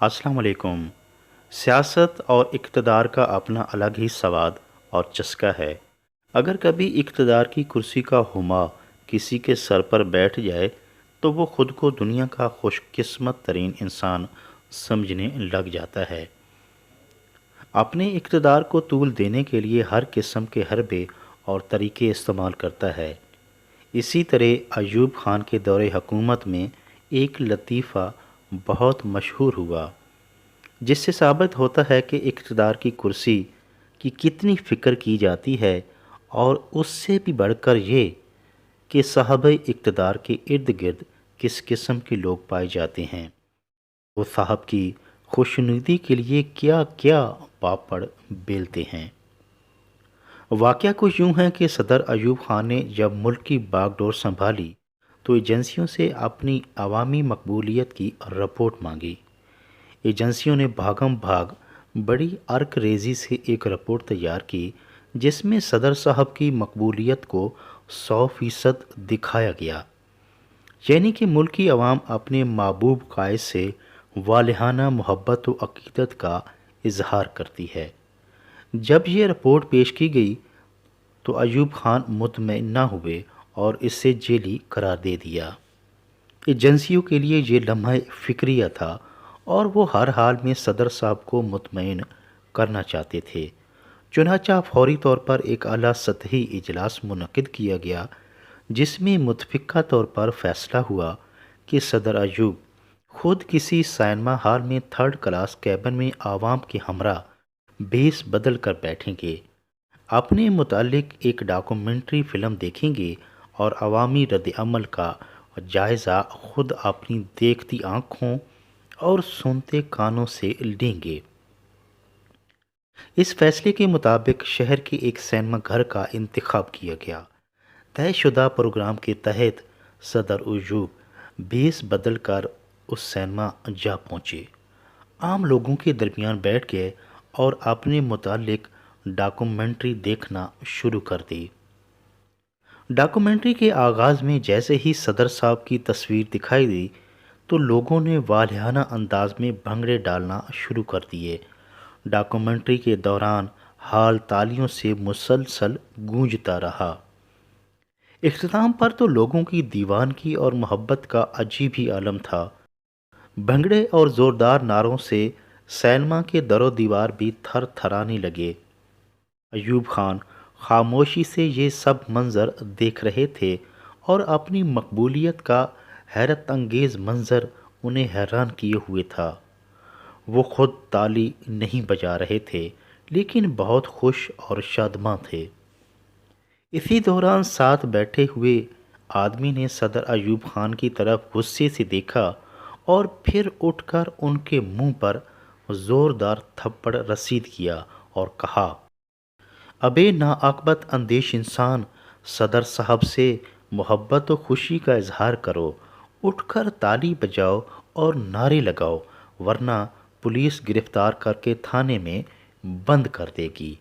السلام علیکم۔ سیاست اور اقتدار کا اپنا الگ ہی سواد اور چسکا ہے۔ اگر کبھی اقتدار کی کرسی کا ہما کسی کے سر پر بیٹھ جائے تو وہ خود کو دنیا کا خوش قسمت ترین انسان سمجھنے لگ جاتا ہے۔ اپنے اقتدار کو طول دینے کے لیے ہر قسم کے حربے اور طریقے استعمال کرتا ہے۔ اسی طرح ایوب خان کے دور حکومت میں ایک لطیفہ بہت مشہور ہوا، جس سے ثابت ہوتا ہے کہ اقتدار کی کرسی کی کتنی فکر کی جاتی ہے، اور اس سے بھی بڑھ کر یہ کہ صاحب اقتدار کے ارد گرد کس قسم کے لوگ پائے جاتے ہیں۔ وہ صاحب کی خوشنودی کے لیے کیا کیا پاپڑ بیلتے ہیں۔ واقعہ کچھ یوں ہے کہ صدر ایوب خان نے جب ملک کی باغ ڈور سنبھالی تو ایجنسیوں سے اپنی عوامی مقبولیت کی رپورٹ مانگی۔ ایجنسیوں نے بھاگم بھاگ بڑی عرق ریزی سے ایک رپورٹ تیار کی، جس میں صدر صاحب کی مقبولیت کو 100% دکھایا گیا، یعنی کہ ملکی عوام اپنے محبوب قائد سے والہانہ محبت و عقیدت کا اظہار کرتی ہے۔ جب یہ رپورٹ پیش کی گئی تو ایوب خان مطمئن نہ ہوئے اور اسے جعلی قرار دے دیا۔ ایجنسیوں کے لیے یہ لمحہ فکریہ تھا اور وہ ہر حال میں صدر صاحب کو مطمئن کرنا چاہتے تھے۔ چنانچہ فوری طور پر ایک اعلیٰ سطحی اجلاس منعقد کیا گیا، جس میں متفقہ طور پر فیصلہ ہوا کہ صدر ایوب خود کسی سینما ہال میں 3rd کلاس کیبن میں عوام کے ہمراہ بھیس بدل کر بیٹھیں گے، اپنے متعلق ایک ڈاکومنٹری فلم دیکھیں گے اور عوامی رد عمل کا جائزہ خود اپنی دیکھتی آنکھوں اور سنتے کانوں سے لیں گے۔ اس فیصلے کے مطابق شہر کے ایک سینما گھر کا انتخاب کیا گیا۔ طے شدہ پروگرام کے تحت صدر ایوب بھیس بدل کر اس سینما جا پہنچے، عام لوگوں کے درمیان بیٹھ گئے اور اپنے متعلق ڈاکومنٹری دیکھنا شروع کر دی۔ ڈاکومنٹری کے آغاز میں جیسے ہی صدر صاحب کی تصویر دکھائی دی تو لوگوں نے والہانہ انداز میں بھنگڑے ڈالنا شروع کر دیے۔ ڈاکومنٹری کے دوران ہال تالیوں سے مسلسل گونجتا رہا۔ اختتام پر تو لوگوں کی دیوانگی اور محبت کا عجیب ہی عالم تھا۔ بھنگڑے اور زوردار نعروں سے سینما کے در و دیوار بھی تھر تھرانے لگے۔ ایوب خان خاموشی سے یہ سب منظر دیکھ رہے تھے اور اپنی مقبولیت کا حیرت انگیز منظر انہیں حیران کیے ہوئے تھا۔ وہ خود تالی نہیں بجا رہے تھے، لیکن بہت خوش اور شادماں تھے۔ اسی دوران ساتھ بیٹھے ہوئے آدمی نے صدر ایوب خان کی طرف غصے سے دیکھا اور پھر اٹھ کر ان کے منہ پر زوردار تھپڑ رسید کیا اور کہا، ابے ناعاقبت اندیش انسان، صدر صاحب سے محبت و خوشی کا اظہار کرو، اٹھ کر تالی بجاؤ اور نعرے لگاؤ، ورنہ پولیس گرفتار کر کے تھانے میں بند کر دے گی۔